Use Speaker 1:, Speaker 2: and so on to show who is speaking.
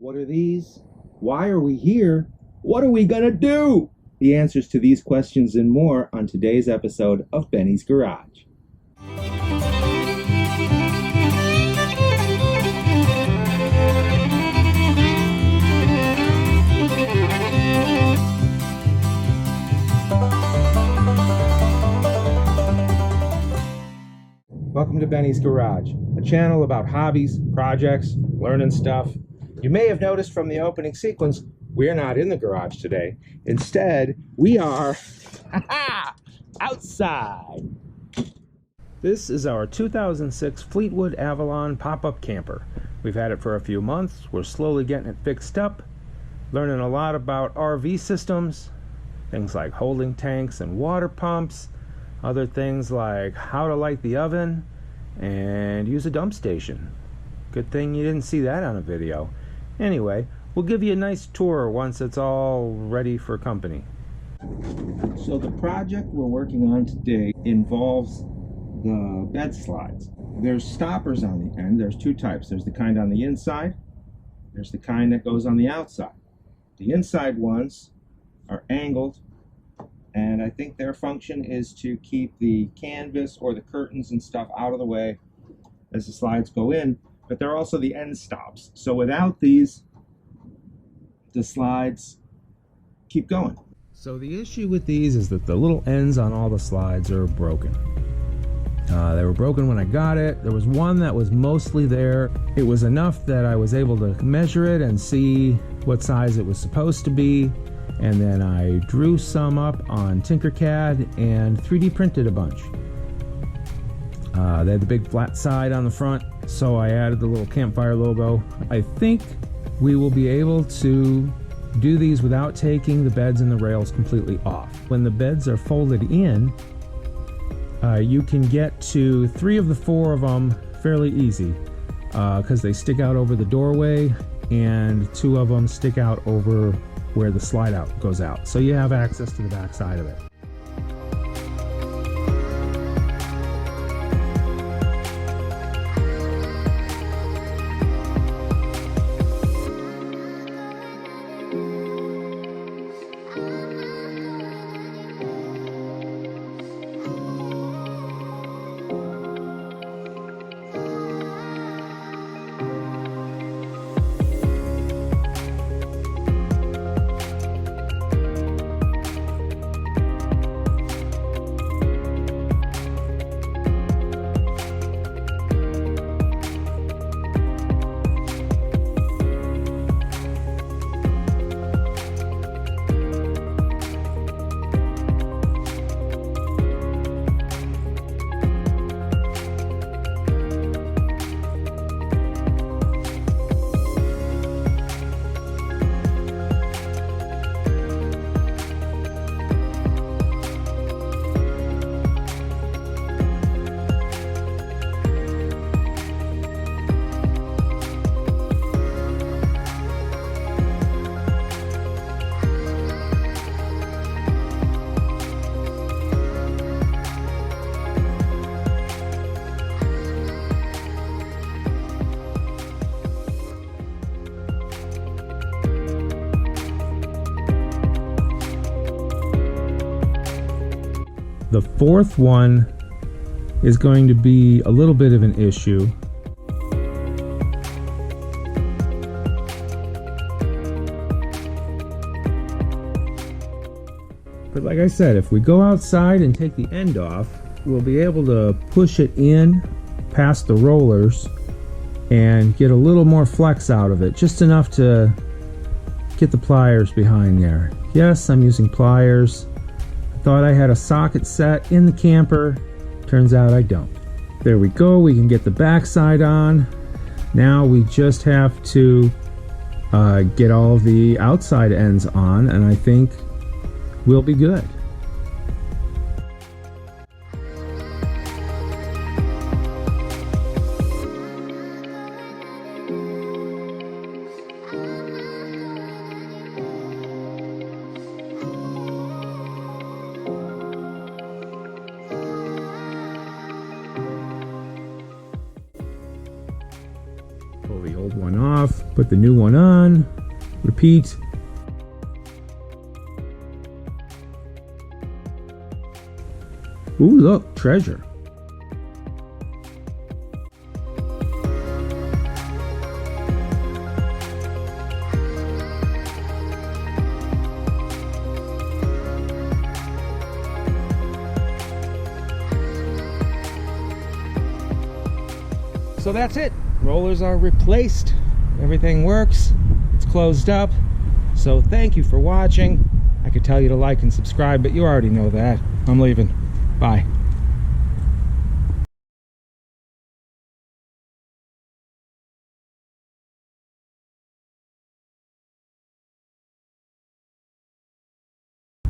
Speaker 1: What are these? Why are we here? What are we gonna do? The answers to these questions and more on today's episode of Benny's Garage. Welcome to Benny's Garage, a channel about hobbies, projects, learning stuff. You may have noticed from the opening sequence, we're not in the garage today. Instead, we are outside. This is our 2006 Fleetwood Avalon pop-up camper. We've had it for a few months. We're slowly getting it fixed up, learning a lot about RV systems, things like holding tanks and water pumps, other things like how to light the oven and use a dump station. Good thing you didn't see that on a video. Anyway, we'll give you a nice tour once it's all ready for company. So the project we're working on today involves the bed slides. There's stoppers on the end. There's two types. There's the kind on the inside. There's the kind that goes on the outside. The inside ones are angled, and I think their function is to keep the canvas or the curtains and stuff out of the way as the slides go in, but they're also the end stops. So without these, the slides keep going. So the issue with these is that the little ends on all the slides are broken. They were broken when I got it. There was one that was mostly there. It was enough that I was able to measure it and see what size it was supposed to be. And then I drew some up on Tinkercad and 3D printed a bunch. They had the big flat side on the front, so I added the little campfire logo. I think we will be able to do these without taking the beds and the rails completely off. When the beds are folded in, you can get to 3 of the 4 of them fairly easy because they stick out over the doorway, and 2 of them stick out over where the slide out goes out. So you have access to the back side of it. The 4th one is going to be a little bit of an issue. But like I said, if we go outside and take the end off, we'll be able to push it in past the rollers and get a little more flex out of it, just enough to get the pliers behind there. Yes, I'm using pliers. Thought I had a socket set in the camper. Turns out I don't. There we go. We can get the back side on. Now we just have to get all the outside ends on, and I think we'll be good. Pull the old one off. off, put the new one on, repeat. Ooh, look, treasure. So that's it. Rollers are replaced. Everything works. It's closed up. So thank you for watching. I could tell you to like and subscribe, but you already know that. I'm leaving. Bye.